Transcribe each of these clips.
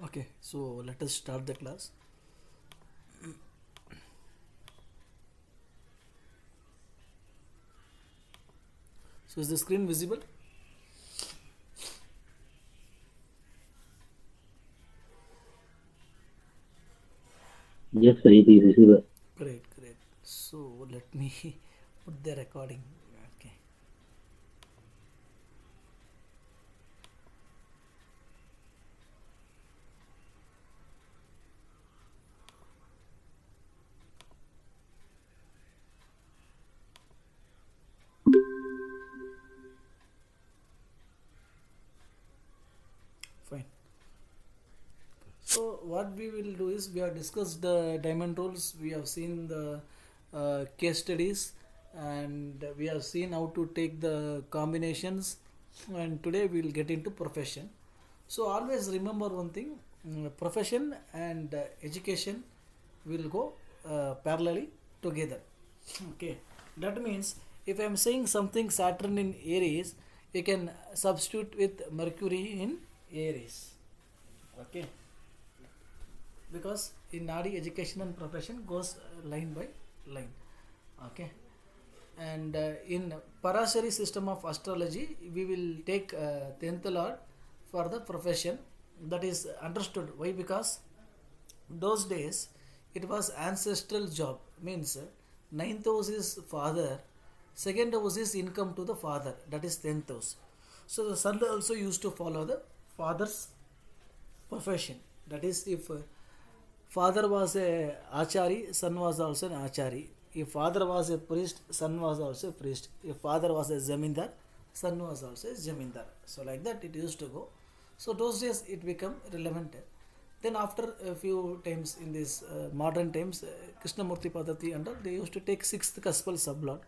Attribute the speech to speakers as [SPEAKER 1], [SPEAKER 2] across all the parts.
[SPEAKER 1] Okay, so let us start the class. So is the screen visible?
[SPEAKER 2] Yes, sir, it is visible.
[SPEAKER 1] Great, great. So let me put the recording. Okay, fine. So what we will do is we have discussed the diamond rules. We have seen the case studies, and we have seen how to take the combinations. And today we will get into profession. So always remember one thing: profession and education will go parallelly together. Okay, that means if I am saying something Saturn in Aries, you can substitute with Mercury in Aries. Okay, because in Nadi education and profession goes line by line. Okay, and in Parashari system of astrology, we will take 10th lord for the profession. That is understood. Why? Because those days it was ancestral job, means ninth house is father, second house is income to the father, that is 10th house. So the son also used to follow the father's profession. That is, if father was a achari, son was also an achari. If father was a priest, son was also a priest. If father was a zamindar, son was also a zamindar. So like that it used to go. So those days it become relevant. Then after a few times in this modern times, Krishnamurti Padati and all, they used to take sixth cuspal sublot.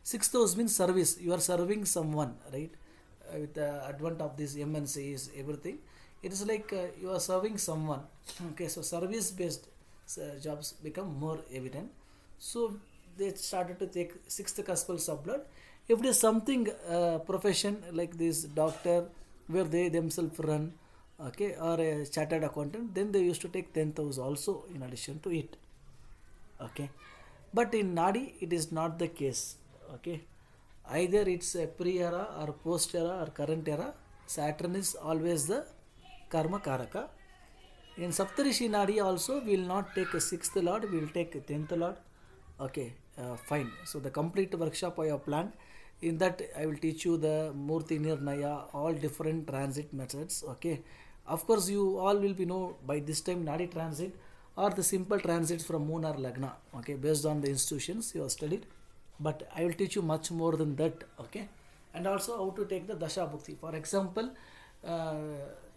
[SPEAKER 1] Sixth house means service. You are serving someone, right? With the advent of these MNCs, everything, it is like you are serving someone. Okay, so service based jobs become more evident. So they started to take sixth cuspal sublot. If it is something profession like this doctor, where they themselves run, okay, or a chartered accountant, then they used to take 10,000 also in addition to it. Okay, but in Nadi it is not the case. Okay, either it's a pre-era or post-era or current era, Saturn is always the karma karaka. In Saptarishi Nadi also we will not take a sixth lord, we will take a 10th lord. Okay, fine. So the complete workshop I have planned. In that I will teach you the Murti Nirnaya, all different transit methods. Okay, of course you all will be know by this time Nadi transit or the simple transits from Moon or Lagna. Okay, based on the institutions you have studied, but I will teach you much more than that. Okay, and also how to take the Dasha Bhukti. For example, uh,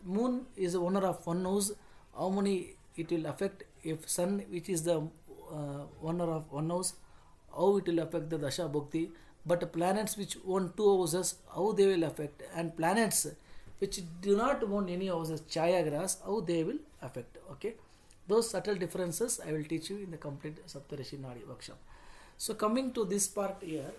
[SPEAKER 1] Moon is the owner of one house. How many it will affect if Sun, which is the owner of one house, how it will affect the Dasha Bhukti. But planets which own two houses, how they will affect, and planets which do not own any houses, Chaya grass, how they will affect. Okay, those subtle differences I will teach you in the complete Saptarishi Nadi workshop. So coming to this part here,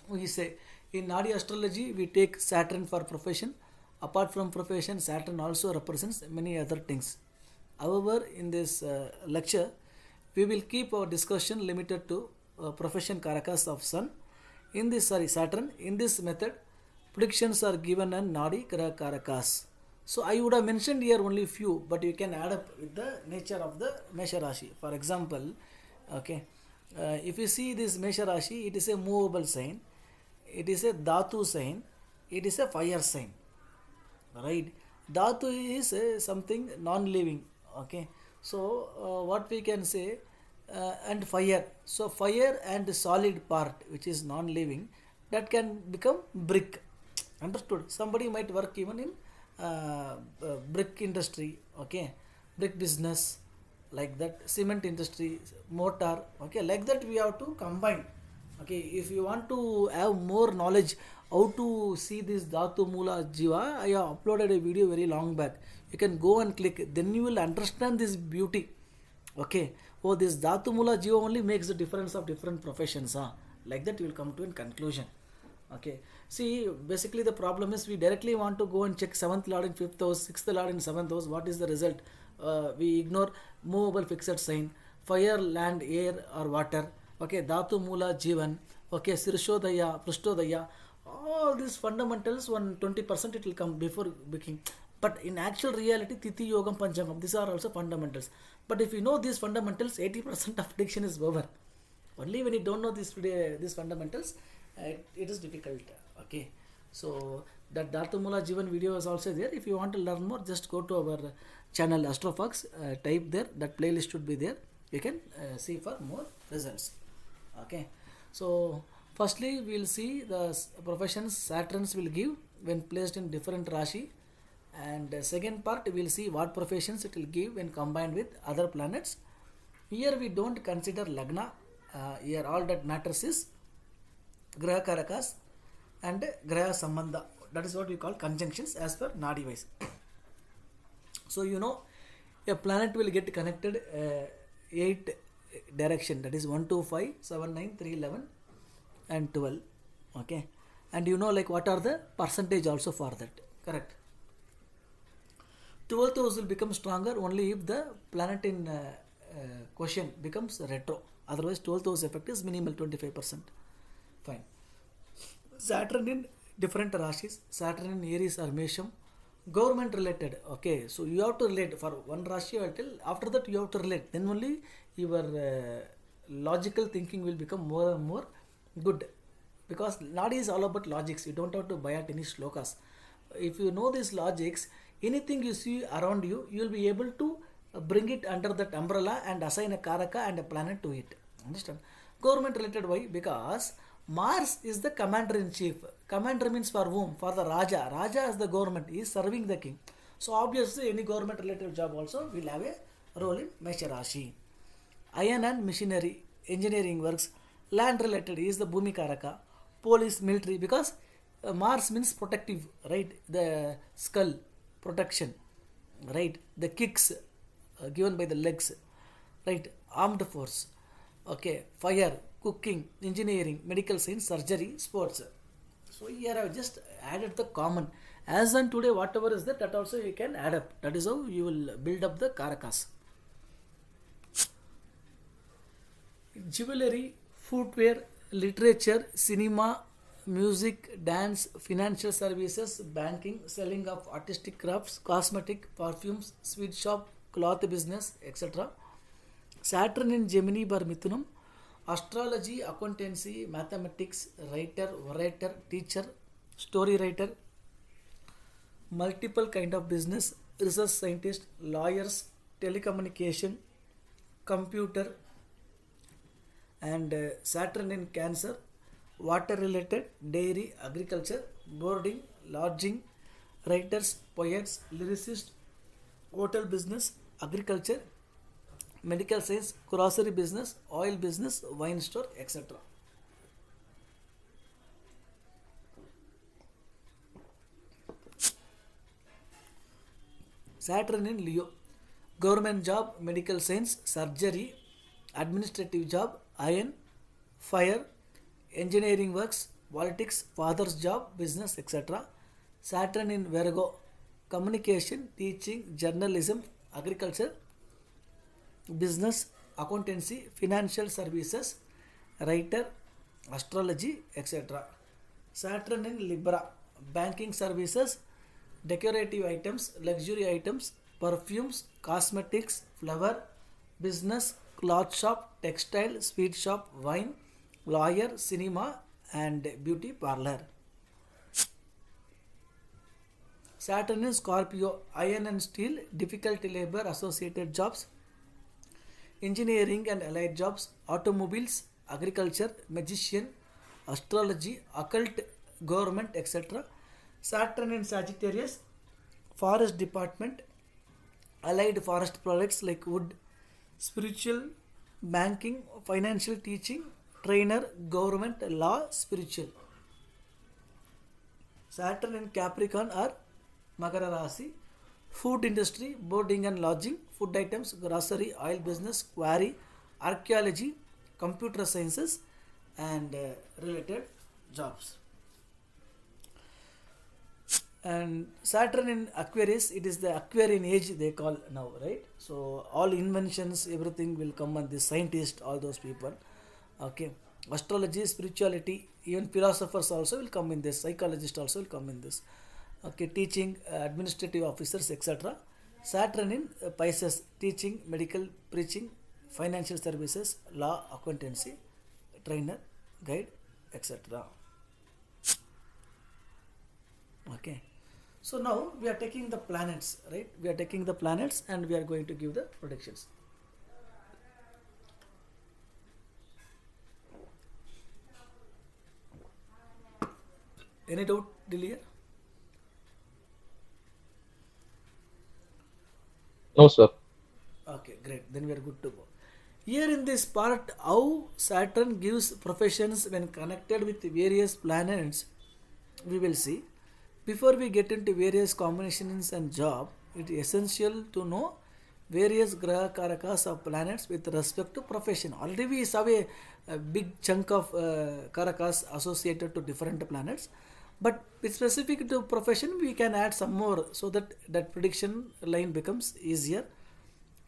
[SPEAKER 1] we say in Nadi astrology we take Saturn for profession. Apart from profession, Saturn also represents many other things. However, in this lecture, we will keep our discussion limited to profession karakas of Sun. In this, sorry, Saturn. In this method, predictions are given and Nadi Graha karakas. So I would have mentioned here only few, but you can add up with the nature of the Mesha Rashi. For example, okay, if you see this Mesha Rashi, it is a movable sign, it is a Dhatu sign, it is a fire sign, right? Dhatu is something non-living. Okay, so what we can say, and fire, so fire and solid part which is non-living, that can become brick. Understood? Somebody might work even in brick industry. Okay, brick business, like that, cement industry, mortar. Okay, like that we have to combine. Okay, if you want to have more knowledge how to see this Dhatu Mula Jiva, I have uploaded a video very long back. You can go and click, then you will understand this beauty. Okay, oh, this Dhatu Mula Jiva only makes the difference of different professions. Huh? Like that you will come to a conclusion. Okay. See, basically the problem is we directly want to go and check 7th lord in 5th house, 6th lord in 7th house. What is the result? We ignore movable fixed sign, fire, land, air or water. Okay, Dhatu, Mula, Jivan. Okay, Sirshodaya, Prushtodaya. All these fundamentals, 120% it will come before beginning. But in actual reality, Tithi, Yogam, Panchangam, these are also fundamentals. But if you know these fundamentals, 80% of prediction is over. Only when you don't know these fundamentals, it is difficult. Okay, so that Dhartamula Jivan video is also there. If you want to learn more, just go to our channel Astrofox, type there, that playlist should be there. You can see for more results. Okay, so firstly we will see the professions Saturns will give when placed in different Rashi, and second part we will see what professions it will give when combined with other planets. Here we don't consider Lagna. Here all that matters is Graha Karakas and Graha Sambandha. That is what we call conjunctions as per Nadi wise. So you know a planet will get connected 8 direction, that is 1, 2, 5, 7, 9, 3, 11 and 12. Okay, and you know like what are the percentage also for that, correct? 12th house will become stronger only if the planet in question becomes retro. Otherwise 12th house effect is minimal 25%. Fine. Saturn in different Rashis, Saturn in Aries or Mesham, government related. Okay, so you have to relate for one Rashi I will tell, after that you have to relate, then only your logical thinking will become more and more good, because Nadi is all about logics. You don't have to buy at any shlokas. If you know these logics, anything you see around you, you will be able to bring it under that umbrella and assign a Karaka and a planet to it. Understand? Government related, why? Because Mars is the commander in chief. Commander means for whom? For the Raja. Raja is the government. He is serving the king. So obviously any government related job also will have a role in Mesha Rashi. Iron and machinery, engineering works, land related is the Bhumi Karaka. Police, military, because Mars means protective, right? The skull, protection, right? The kicks given by the legs, right? Armed force, okay? Fire, cooking, engineering, medical science, surgery, sports. So here I have just added the common. As on today, whatever is that also you can add up. That is how you will build up the Karakas. Jewelry, footwear, literature, cinema, music, dance, financial services, banking, selling of artistic crafts, cosmetic, perfumes, sweet shop, cloth business, etc. Saturn in Gemini bar Mithunam, astrology, accountancy, mathematics, writer, orator, teacher, story writer, multiple kind of business, research scientist, lawyers, telecommunication, computer, and Saturn in Cancer, water related, dairy, agriculture, boarding, lodging, writers, poets, lyricists, hotel business, agriculture, medical science, grocery business, oil business, wine store, etc. Saturn in Leo, government job, medical science, surgery, administrative job, iron, fire, engineering works, politics, father's job, business, etc. Saturn in Virgo, communication, teaching, journalism, agriculture, business, accountancy, financial services, writer, astrology, etc. Saturn in Libra, banking services, decorative items, luxury items, perfumes, cosmetics, flower, business, cloth shop, textile, sweet shop, wine, lawyer, cinema, and beauty parlor. Saturn in Scorpio, iron and steel, difficult labor associated jobs, engineering and allied jobs, automobiles, agriculture, magician, astrology, occult, government, etc. Saturn in Sagittarius, forest department, allied forest products like wood, spiritual, banking, financial teaching, trainer, government, law, spiritual. Saturn in Capricorn or Makara Rasi, food industry, boarding and lodging, food items, grocery, oil business, quarry, archaeology, computer sciences, and related jobs. And Saturn in Aquarius, it is the Aquarian age they call now, right? So all inventions, everything will come on the scientists, all those people. Okay, astrology, spirituality, even philosophers also will come in this. Psychologists also will come in this. Okay, teaching, administrative officers, etc. Saturn in Pisces, teaching, medical, preaching, financial services, law, accountancy, trainer, guide, etc. Okay. So now we are taking the planets, right? We are taking the planets and we are going to give the predictions. Any doubt, Delia?
[SPEAKER 3] No, sir.
[SPEAKER 1] Okay, great. Then we are good to go. Here in this part, how Saturn gives professions when connected with various planets, we will see. Before we get into various combinations and job, it is essential to know various Graha Karakas of planets with respect to profession. Already we saw a big chunk of Karakas associated to different planets. But with specific to profession, we can add some more so that that prediction line becomes easier.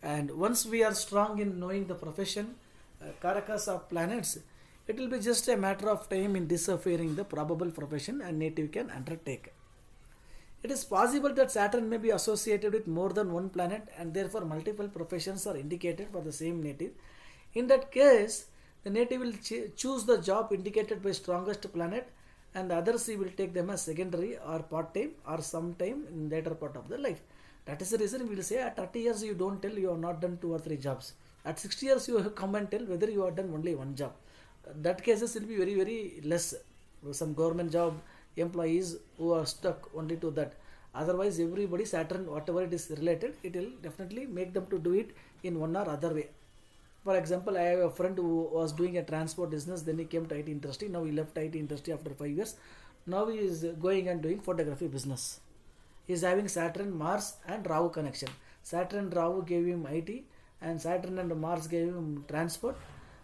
[SPEAKER 1] And once we are strong in knowing the profession, Karakas of planets, it will be just a matter of time in deciphering the probable profession and native can undertake. It is possible that Saturn may be associated with more than one planet and therefore multiple professions are indicated for the same native. In that case, the native will choose the job indicated by strongest planet and the others he will take them as secondary or part-time or sometime in later part of their life. That is the reason we will say at 30 years you don't tell you have not done 2 or 3 jobs. At 60 years you come and tell whether you have done only one job. That cases will be very, very less. Some government job employees who are stuck only to that. Otherwise everybody, Saturn, whatever it is related, it will definitely make them to do it in one or other way. For example, I have a friend who was doing a transport business, then he came to IT industry. Now he left IT industry after 5 years. Now he is going and doing photography business. He is having Saturn, Mars and Rahu connection. Saturn and Rahu gave him IT and Saturn and Mars gave him transport.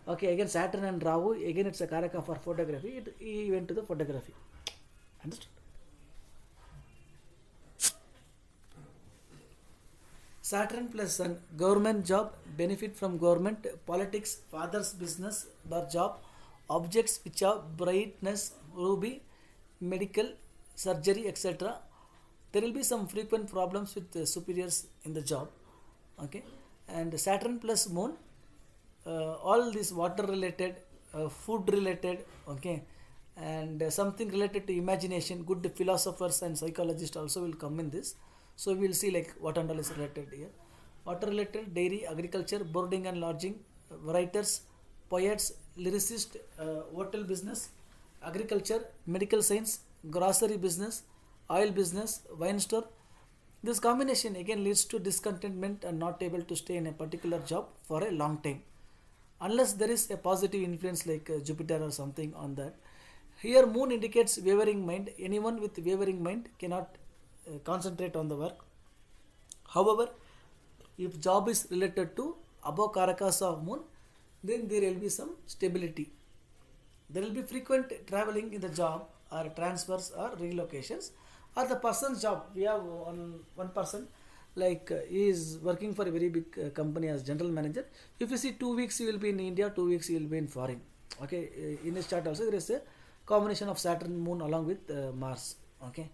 [SPEAKER 1] Okay, again Saturn and Rahu, again it's a Karaka for photography. He went to the photography. Understood? Saturn plus Sun, government job, benefit from government, politics, father's business or job, objects which are brightness, ruby, medical, surgery, etc. There will be some frequent problems with superiors in the job. Okay, and Saturn plus Moon, all this water related, food related, okay, and something related to imagination. Good philosophers and psychologists also will come in this. So we will see like what and all is related here. Water related, dairy, agriculture, boarding and lodging, writers, poets, lyricists, hotel business, agriculture, medical science, grocery business, oil business, wine store. This combination again leads to discontentment and not able to stay in a particular job for a long time. Unless there is a positive influence like Jupiter or something on that. Here Moon indicates wavering mind. Anyone with wavering mind cannot concentrate on the work. However, if job is related to above Karakas of Moon, then there will be some stability. There will be frequent traveling in the job or transfers or relocations or the person's job. We have one person like he is working for a very big company as general manager. If you see 2 weeks he will be in India, 2 weeks he will be in foreign. Okay, in his chart also there is a combination of Saturn, Moon along with Mars. Okay,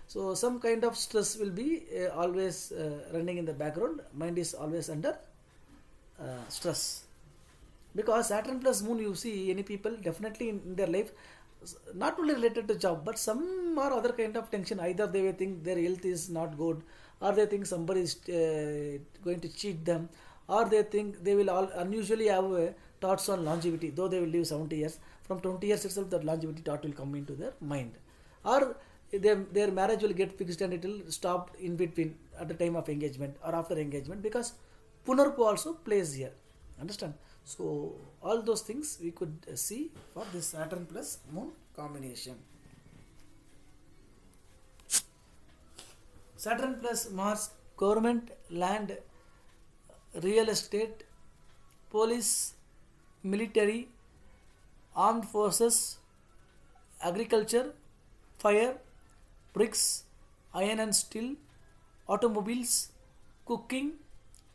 [SPEAKER 1] so some kind of stress will be always running in the background. Mind is always under stress. Because Saturn plus Moon, you see any people definitely in their life, not only related to job, but some or other kind of tension. Either they will think their health is not good, or they think somebody is going to cheat them, or they think they will all unusually have thoughts on longevity, though they will live 70 years. From 20 years itself, that longevity thought will come into their mind. Or their marriage will get fixed and it will stop in between at the time of engagement or after engagement, because Punarpu also plays here. Understand? So all those things we could see for this Saturn plus Moon combination. Saturn plus Mars, government, land, real estate, police, military, armed forces, agriculture, fire, bricks, iron and steel, automobiles, cooking,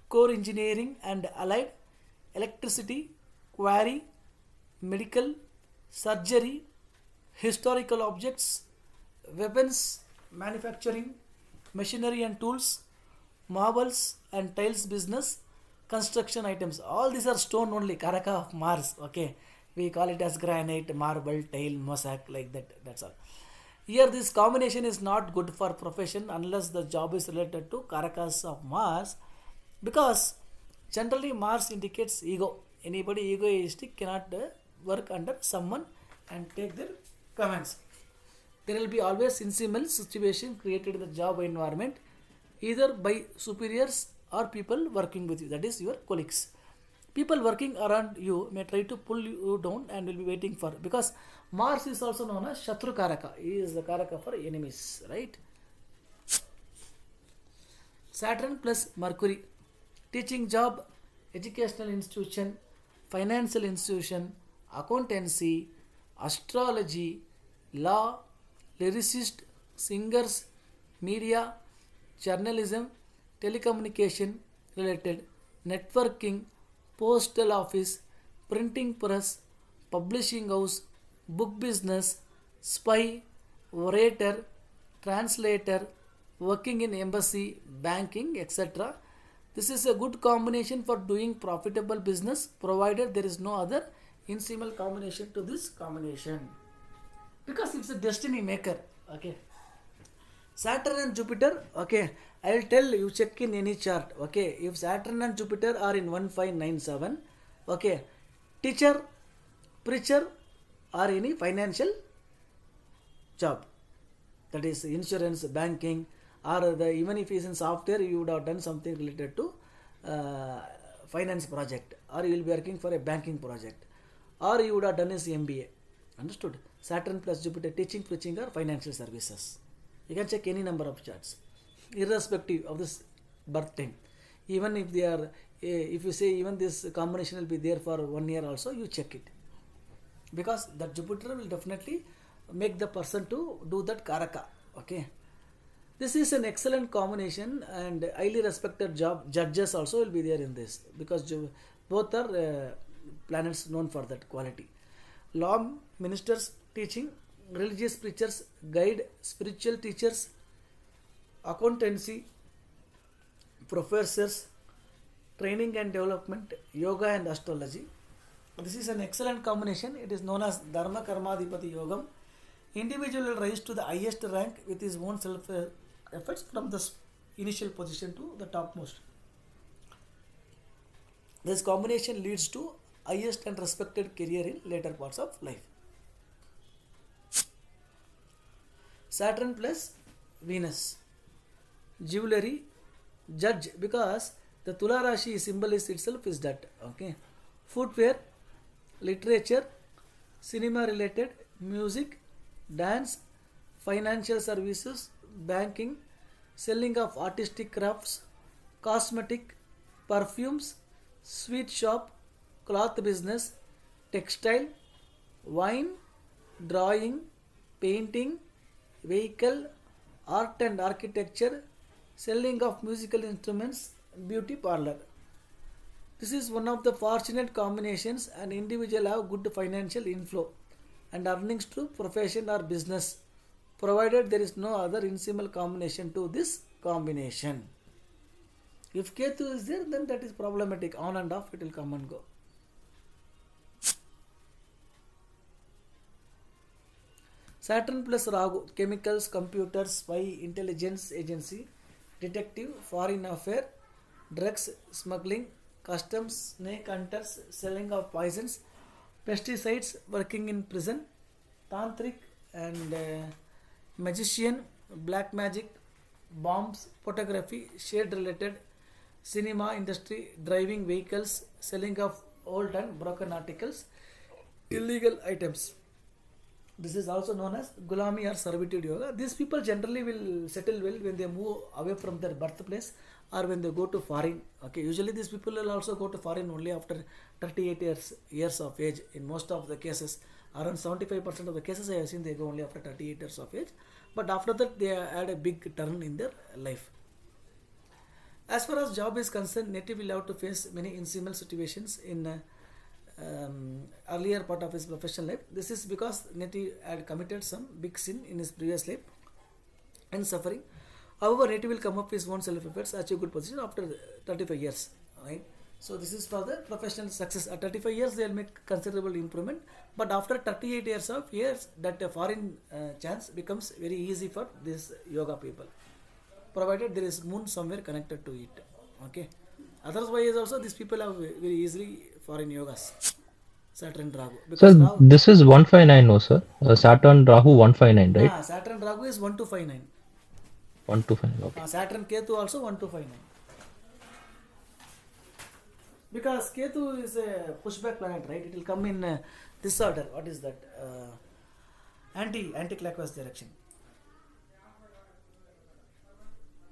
[SPEAKER 1] core engineering and allied, electricity, quarry, medical, surgery, historical objects, weapons, manufacturing, machinery and tools, marbles and tiles business, construction items. All these are stone only, Karaka of Mars. Okay, we call it as granite, marble, tile, mosaic, like that. That's all. Here, this combination is not good for profession unless the job is related to Karakas of Mars, because generally Mars indicates ego. Anybody egoistic cannot work under someone and take their commands. There will be always incidental situation created in the job environment, either by superiors or people working with you, that is your colleagues. People working around you may try to pull you down and will be waiting for, because Mars is also known as Shatru Karaka. He is the Karaka for enemies, right? Saturn plus Mercury, teaching job, educational institution, financial institution, accountancy, astrology, law, lyricist, singers, media, journalism, telecommunication related, networking, postal office, printing press, publishing house, book business, spy, orator, translator, working in embassy, banking, etc. This is a good combination for doing profitable business, provided there is no other incidental combination to this combination, because it's a destiny maker. Okay, Saturn and Jupiter. Okay, I will tell you, check in any chart. Okay, if Saturn and Jupiter are in 1597, okay, teacher, preacher, or any financial job, that is insurance, banking, or even if he is in software, you would have done something related to finance project, or you will be working for a banking project, or you would have done his MBA. Understood? Saturn plus Jupiter, teaching, preaching, or financial services. You can check any number of charts, irrespective of this birth time. Even if they are, if you say even this combination will be there for 1 year also, you check it, because that Jupiter will definitely make the person to do that Karaka. Okay, this is an excellent combination, and highly respected judges also will be there in this, because both are planets known for that quality. Law ministers, teaching, religious preachers, guide, spiritual teachers, accountancy, professors, training and development, yoga and astrology. This is an excellent combination. It is known as Dharma Karmadhipati Yogam. Individual will rise to the highest rank with his own self efforts from the initial position to the topmost. This combination leads to highest and respected career in later parts of life. Saturn plus Venus, jewelry, judge, because the Tula Rashi symbol is itself is that. Okay, footwear, literature, cinema related, music, dance, financial services, banking, selling of artistic crafts, cosmetic, perfumes, sweet shop, cloth business, textile, wine, drawing, painting, vehicle, art and architecture, selling of musical instruments, beauty parlor. This is one of the fortunate combinations, and individual have good financial inflow and earnings to profession or business, provided there is no other incidental combination to this combination. If Ketu is there, then that is problematic. On and off it will come and go. Saturn plus Rahu, chemicals, computers, spy, intelligence agency, detective, foreign affair, drugs, smuggling, customs, snake hunters, selling of poisons, pesticides, working in prison, tantric and magician, black magic, bombs, photography, shade related, cinema industry, driving vehicles, selling of old and broken articles, illegal items. This is also known as Gulami or Servitude Yoga. These people generally will settle well when they move away from their birthplace or when they go to foreign. Okay, usually these people will also go to foreign only after 38 years of age. In most of the cases, around 75% of the cases I have seen, they go only after 38 years of age. but after that they had a big turn in their life. As far as job is concerned, native will have to face many insimilar situations in earlier part of his professional life. This is because native had committed some big sin in his previous life and suffering. However, native will come up with his own self efforts, achieve good position after 35 years. Right. So this is for the professional success. At 35 years, they will make considerable improvement. But after 38 years, that foreign chance becomes very easy for these yoga people, provided there is moon somewhere connected to it. Okay. Otherwise, also these people have very easily foreign yogas, Saturn Rahu, because
[SPEAKER 3] So
[SPEAKER 1] Rahu.
[SPEAKER 3] this is 159, no sir? Saturn Rahu 159, right?
[SPEAKER 1] Saturn Rahu is 1259.
[SPEAKER 3] 125, okay.
[SPEAKER 1] Saturn Ketu also 1259. Because Ketu is a pushback planet, right? It will come in this order. What is that? Anti-clockwise direction.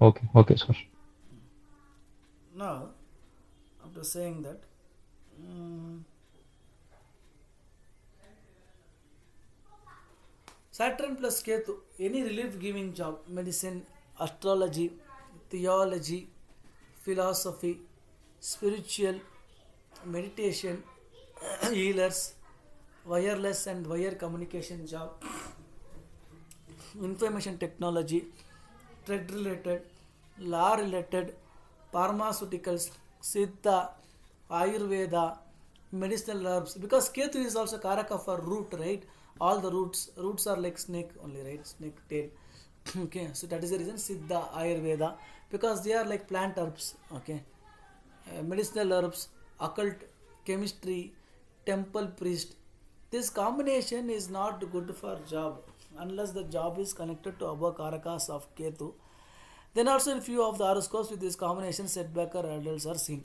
[SPEAKER 3] Okay, sir.
[SPEAKER 1] Now, after saying that, Saturn plus Ketu, any relief-giving job, medicine, astrology, theology, philosophy, spiritual, meditation, healers, wireless and wire communication job, information technology, trade related, law related, pharmaceuticals, Siddha, Ayurveda, medicinal herbs. Because Ketu is also Karaka for root, right? All the roots are like snake only, right? Snake tail. Okay, so that is the reason Siddha, Ayurveda, because they are like plant herbs. Okay, medicinal herbs, occult, chemistry, temple priest. This combination is not good for job unless the job is connected to above Karakas of Ketu. Then also in few of the horoscopes with this combination, setback or hurdles are seen.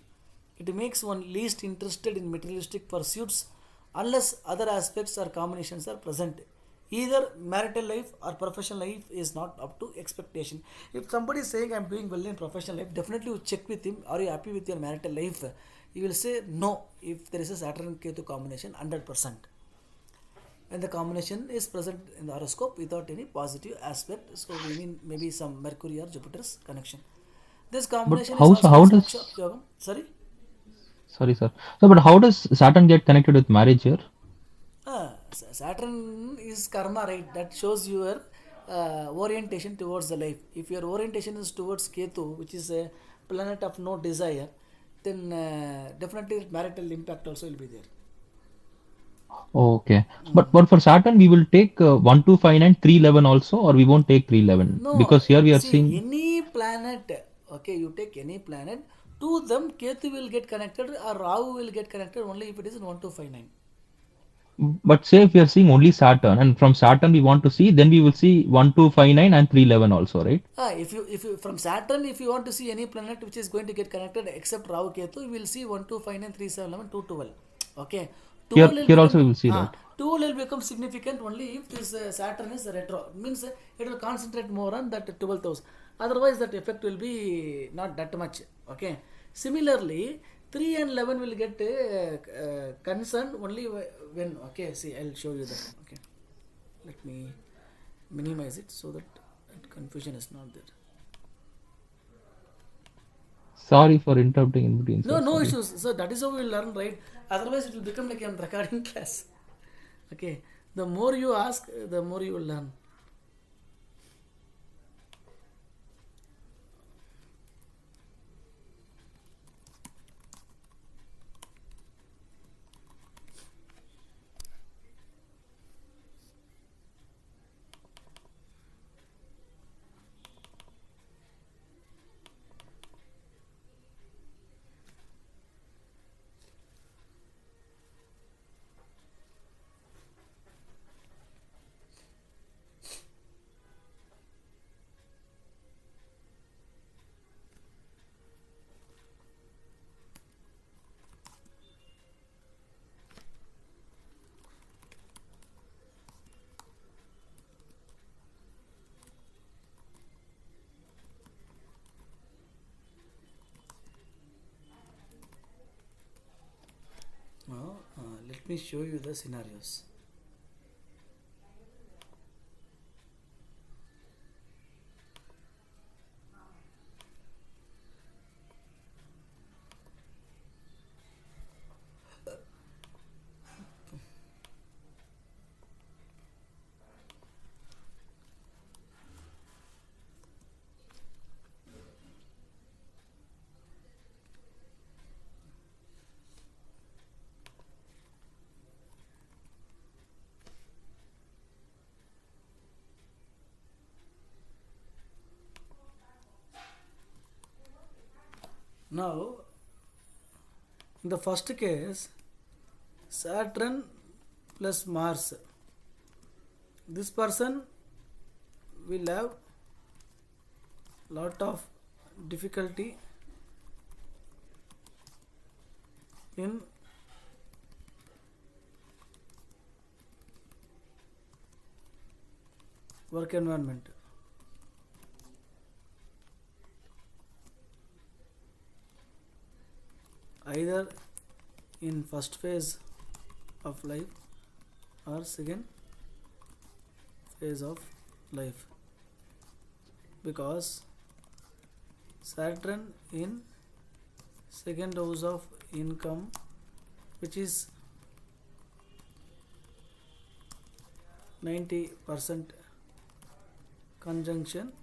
[SPEAKER 1] It makes one least interested in materialistic pursuits unless other aspects or combinations are present. Either marital life or professional life is not up to expectation. If somebody is saying I am doing well in professional life, definitely you check with him, are you happy with your marital life? He will say no if there is a Saturn Ketu combination 100%. And the combination is present in the horoscope without any positive aspect. So we mean maybe some Mercury or Jupiter's connection. This
[SPEAKER 3] But
[SPEAKER 1] combination is
[SPEAKER 3] how
[SPEAKER 1] also
[SPEAKER 3] how
[SPEAKER 1] the
[SPEAKER 3] does
[SPEAKER 1] structure of yoga. Sorry?
[SPEAKER 3] sorry sir. So but how does Saturn get connected with marriage here?
[SPEAKER 1] Saturn is karma, right? That shows your orientation towards the life. If your orientation is towards Ketu, which is a planet of no desire, then definitely marital impact also will be there.
[SPEAKER 3] Okay. But for Saturn we will take 1259 311 also, or we won't take 311
[SPEAKER 1] No,
[SPEAKER 3] because here we are
[SPEAKER 1] see,
[SPEAKER 3] seeing.
[SPEAKER 1] any planet, okay, you take any planet, to them Ketu will get connected or Rahu will get connected only if it is in 1259.
[SPEAKER 3] But say if we are seeing only Saturn, and from Saturn we want to see, then we will see 1259 and 311 also, right?
[SPEAKER 1] If you from Saturn, if you want to see any planet which is going to get connected except Rahu Ketu, you will see 1 2 5 9 3 7 11 2 12. Okay, 12 will
[SPEAKER 3] Here
[SPEAKER 1] become
[SPEAKER 3] also we will see that.
[SPEAKER 1] 12 will become significant only if this Saturn is retro. Means it will concentrate more on that 12th house. Otherwise, that effect will be not that much. Okay. Similarly, 3 and 11 will get concerned only when. Okay, see, I'll show you that. Okay, let me minimize it so that confusion is not there.
[SPEAKER 3] Sorry for interrupting in between,
[SPEAKER 1] No,
[SPEAKER 3] sir.
[SPEAKER 1] no
[SPEAKER 3] Sorry.
[SPEAKER 1] issues. So that is how we will learn, right? Otherwise, it will become like a recording class. Okay, the more you ask, the more you will learn. Now, let me show you the scenarios. Now in the first case, Saturn plus Mars, this person will have lot of difficulty in work environment. Either in first phase of life or second phase of life, because Saturn in second house of income, which is 90% conjunction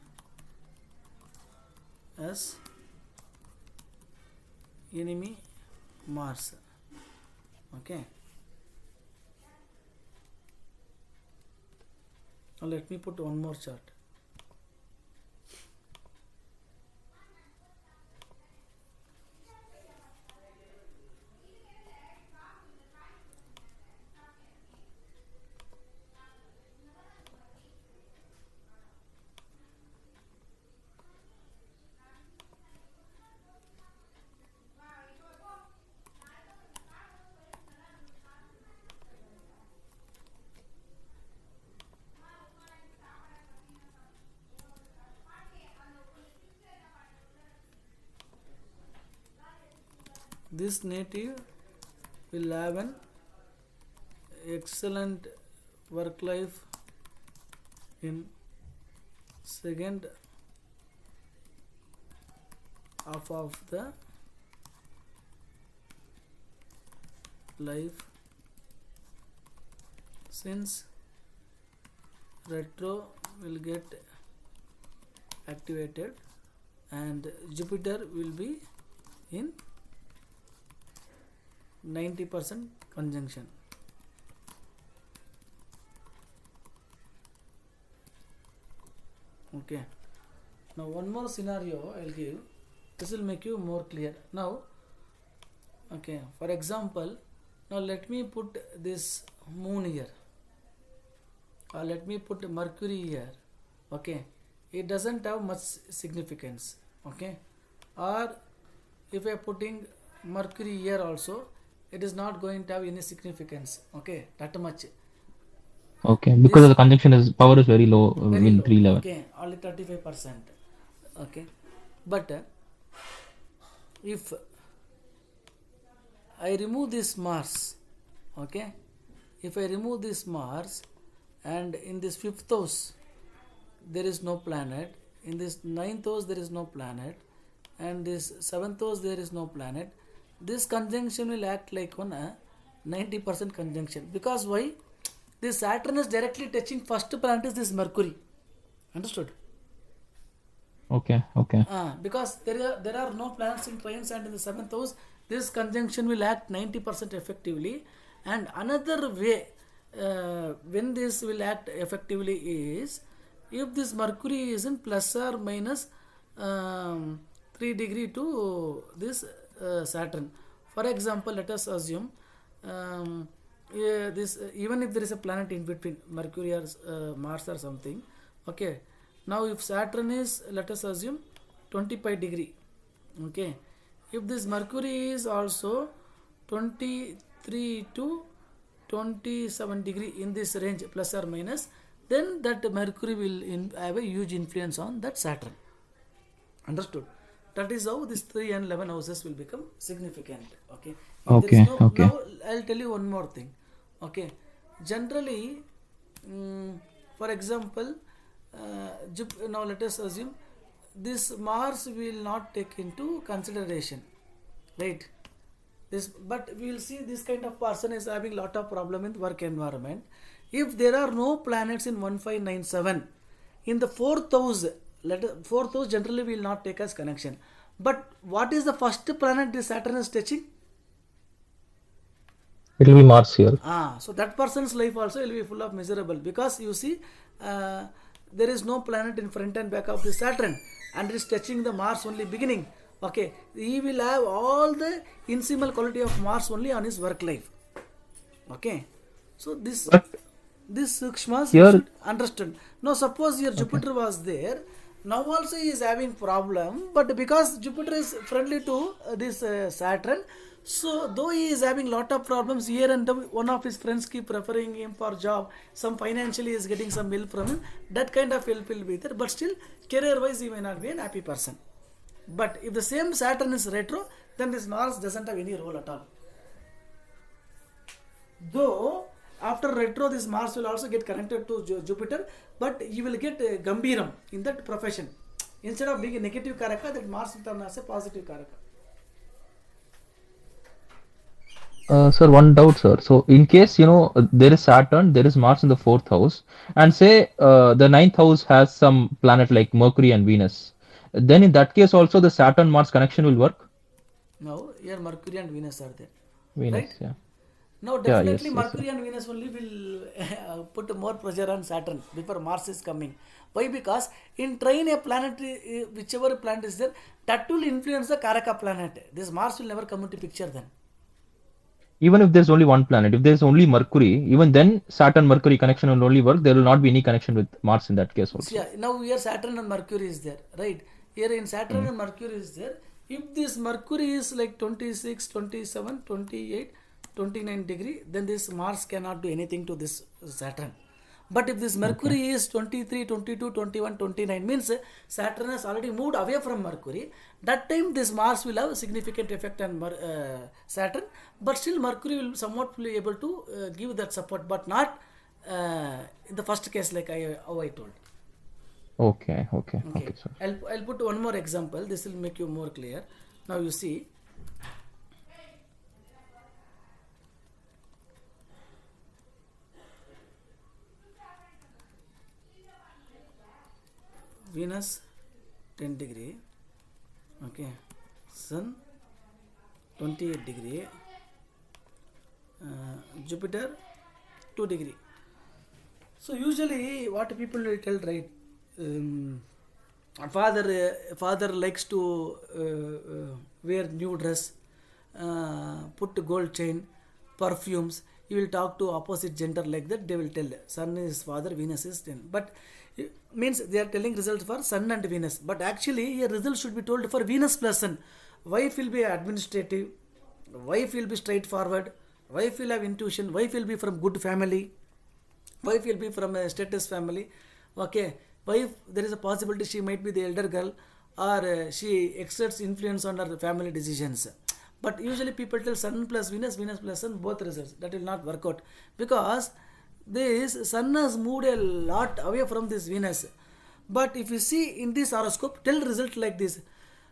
[SPEAKER 1] as enemy Mars. Okay, now let me put one more chart. This native will have an excellent work life in second half of the life, since retro will get activated and Jupiter will be in 90% conjunction. Okay, now one more scenario I'll give. This will make you more clear. Now, okay, for example, now let me put this moon here, or let me put Mercury here. Okay, it doesn't have much significance. Okay, or if I putting Mercury here also, it is not going to have any significance. Okay, that much.
[SPEAKER 3] Okay, because the conjunction is power is very low
[SPEAKER 1] Very
[SPEAKER 3] in
[SPEAKER 1] low.
[SPEAKER 3] 311.
[SPEAKER 1] Okay, only 35%. Okay, but if I remove this Mars, okay, if I remove this Mars, and in this fifth house there is no planet, in this ninth house there is no planet, and this seventh house there is no planet, this conjunction will act like on a 90% conjunction. Because why? This Saturn is directly touching first planet is this Mercury. Understood?
[SPEAKER 3] Okay.
[SPEAKER 1] Because there are no planets in trines and in the seventh house, this conjunction will act 90% effectively. And another way when this will act effectively is if this Mercury is in plus or minus 3 degree to this Saturn. For example, let us assume this even if there is a planet in between Mercury or Mars or something. Okay, now if Saturn is, let us assume 25 degree. Okay, if this Mercury is also 23 to 27 degree in this range plus or minus, then that Mercury will have a huge influence on that Saturn. Understood? That is how these 3 and 11 houses will become significant. Okay. If there is no, now I'll tell you one more thing. Okay. Generally, for example, now let us assume this Mars will not take into consideration, right? This, but we will see this kind of person is having lot of problem in work environment. If there are no planets in 1597 in the fourth house, fourth house generally will not take as connection. But what is the first planet this Saturn is touching?
[SPEAKER 3] It will be Mars here.
[SPEAKER 1] So that person's life also will be full of miserable, because you see there is no planet in front and back of the Saturn, and it is touching the Mars only beginning. Okay, he will have all the insemal quality of Mars only on his work life. Okay, so
[SPEAKER 3] But
[SPEAKER 1] this Sukshmas you
[SPEAKER 3] here,
[SPEAKER 1] should understand. Now suppose your
[SPEAKER 3] okay.
[SPEAKER 1] Jupiter was there. Now also he is having problem, but because Jupiter is friendly to this Saturn, so though he is having lot of problems here and one of his friends keep referring him for job, some financially is getting some help from him. That kind of help will be there, but still career wise he may not be an happy person. But if the same Saturn is retro, then this Mars doesn't have any role at all. Though after retro, this Mars will also get connected to Jupiter, but you will get Gambiram in that profession. Instead of being a negative Karaka, that Mars will turn as a positive Karaka.
[SPEAKER 3] Sir, one doubt, sir. So, in case there is Saturn, there is Mars in the fourth house, and say the ninth house has some planet like Mercury and Venus, then in that case also the Saturn Mars connection will work.
[SPEAKER 1] Now, here Mercury and Venus are there, right?
[SPEAKER 3] Venus, yeah,
[SPEAKER 1] Now,
[SPEAKER 3] yeah,
[SPEAKER 1] definitely
[SPEAKER 3] yes, yes, sir.
[SPEAKER 1] Mercury and Venus only will put more pressure on Saturn before Mars is coming. Why? Because in train a planet, whichever planet is there, that will influence the Karaka planet. This Mars will never come into picture then.
[SPEAKER 3] Even if there's only one planet, if there's only Mercury, even then Saturn Mercury connection will only work. There will not be any connection with Mars in that case
[SPEAKER 1] See,
[SPEAKER 3] also.
[SPEAKER 1] now here Saturn and Mercury is there, right? Here in Saturn
[SPEAKER 3] Mm.
[SPEAKER 1] and Mercury is there. If this Mercury is like 26, 27, 28, 29 degree, then this Mars cannot do anything to this Saturn. But if this
[SPEAKER 3] Okay.
[SPEAKER 1] Mercury is 23, 22, 21, 29, means Saturn has already moved away from Mercury. That time this Mars will have a significant effect on Saturn, but still Mercury will somewhat be able to give that support, but not in the first case like how I told.
[SPEAKER 3] Okay, okay,
[SPEAKER 1] Okay,
[SPEAKER 3] okay, sir.
[SPEAKER 1] I'll put one more example. This will make you more clear. Now you see, Venus 10 degree, okay, Sun 28 degree, Jupiter 2 degree. So usually what people will tell, right? Father likes to wear new dress, put gold chain, perfumes. He will talk to opposite gender like that. They will tell Sun is father, Venus is 10. But means they are telling results for Sun and Venus. But actually here results should be told for Venus plus Sun. Wife will be administrative. Wife will be straightforward. Wife will have intuition. Wife will be from good family. Wife will be from a status family. Okay, wife, there is a possibility she might be the elder girl, or she exerts influence on her family decisions. But usually people tell Sun plus Venus, Venus plus Sun, both results. That will not work out because this Sun has moved a lot away from this Venus. But if you see in this horoscope, tell result like this.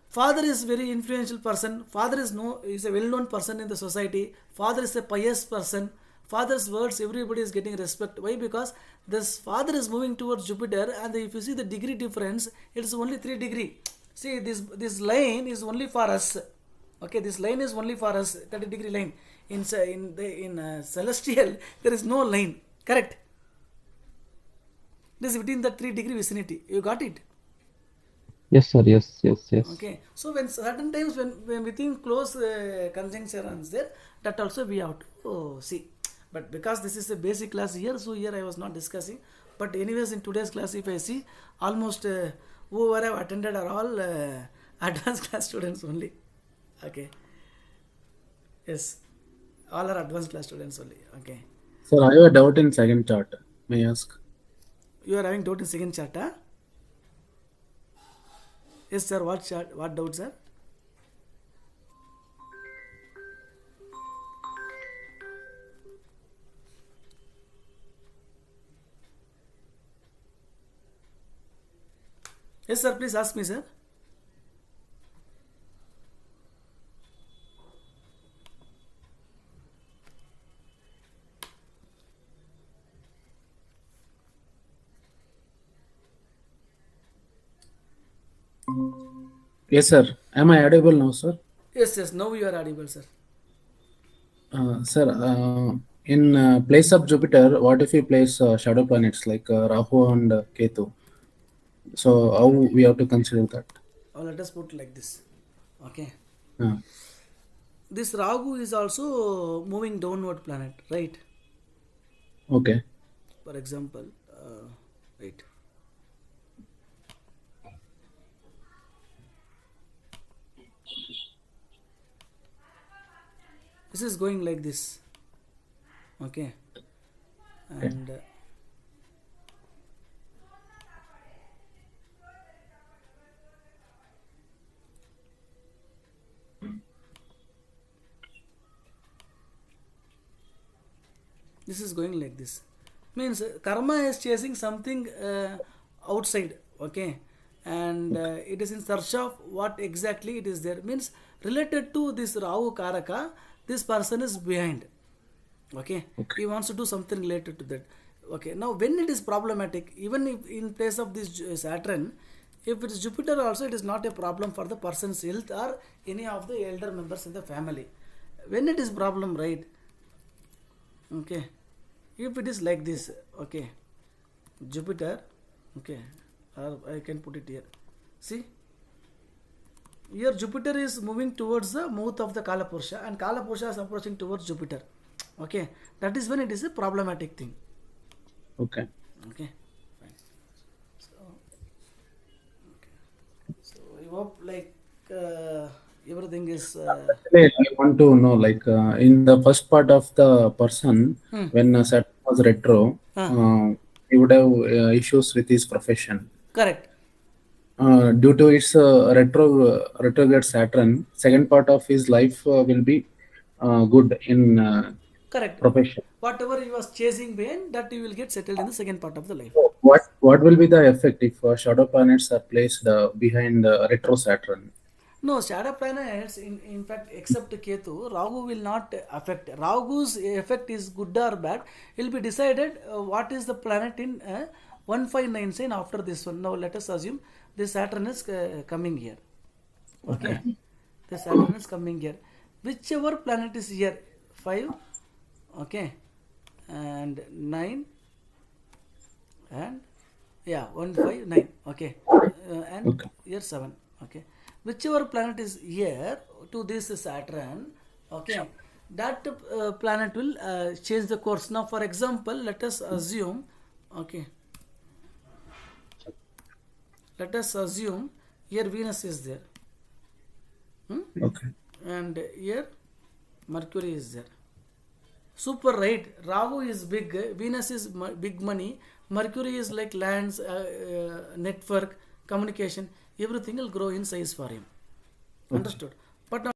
[SPEAKER 1] Father is very influential person. Father is a well-known person in the society. Father is a pious person. Father's words, everybody is getting respect. Why? Because this father is moving towards Jupiter, and if you see the degree difference, it is only 3 degree. See, this line is only for us. Okay, this line is only for us. 30-degree line. In celestial, there is no line. Correct. This is within the 3-degree vicinity. You got it?
[SPEAKER 3] Yes, sir. Yes, yes, yes.
[SPEAKER 1] Okay, so when certain times when within close conjunctions there, that also we have to see. But because this is a basic class here, so here I was not discussing. But anyways, in today's class, if I see, almost whoever have attended are all advanced class students only. Okay, yes, all are advanced class students only. Okay,
[SPEAKER 4] Sir, I have a doubt in second chart. May I ask?
[SPEAKER 1] you are having doubt in second chart, huh? Yes, sir. What chart? What doubt, sir? Yes, sir. Please ask me, sir.
[SPEAKER 4] Yes, sir. Am I audible now, sir?
[SPEAKER 1] Yes, yes. Now you are audible, sir.
[SPEAKER 4] Sir, in place of Jupiter, what if we place shadow planets like Rahu and Ketu? So how we have to consider that?
[SPEAKER 1] Or let us put like this. Okay.
[SPEAKER 4] Uh,
[SPEAKER 1] This Rahu is also moving downward planet, right?
[SPEAKER 4] okay.
[SPEAKER 1] For example, right. This is going like this. Okay. And this is going like this. Means karma is chasing something outside. Okay. And it is in search of what exactly it is there. Means related to this Rahu Karaka, this person is behind. Okay. He wants to do something related to that. Okay. Now when it is problematic, even if in place of this Saturn, if it is Jupiter also, it is not a problem for the person's health or any of the elder members in the family. When it is problem, right? Okay. If it is like this, okay, Jupiter, okay, or I can put it here. See, here Jupiter is moving towards the mouth of the Kalapurusha, and Kalapurusha is approaching towards Jupiter. Okay, that is when it is a problematic thing.
[SPEAKER 4] Okay.
[SPEAKER 1] Okay, fine. So I hope like everything is.
[SPEAKER 4] Actually, I want to know, like, in the first part of the person, when Saturn was retro, he would have issues with his profession.
[SPEAKER 1] Correct.
[SPEAKER 4] Due to its retrograde Saturn, second part of his life will be good in
[SPEAKER 1] Correct.
[SPEAKER 4] profession.
[SPEAKER 1] Whatever he was chasing behind, that he will get settled in the second part of the life.
[SPEAKER 4] So what will be the effect if shadow planets are placed behind retro Saturn?
[SPEAKER 1] No, shadow planets, in fact, except Ketu, Rahu will not affect. Rahu's effect is good or bad. It will be decided what is the planet in 159 sign after this one. Now let us assume this Saturn is coming here. Okay. The Saturn is coming here. Whichever planet is here, 5, okay, and 9, and yeah, 1, 5, 9, okay, and here 7, okay. Whichever planet is here to this Saturn, okay, that planet will change the course. Now, for example, let us assume, okay, let us assume here Venus is there,
[SPEAKER 4] Okay.
[SPEAKER 1] and here Mercury is there. Super, right? Rahu is big, Venus is big money, Mercury is like lands, network, communication, everything will grow in size for him. Understood? But now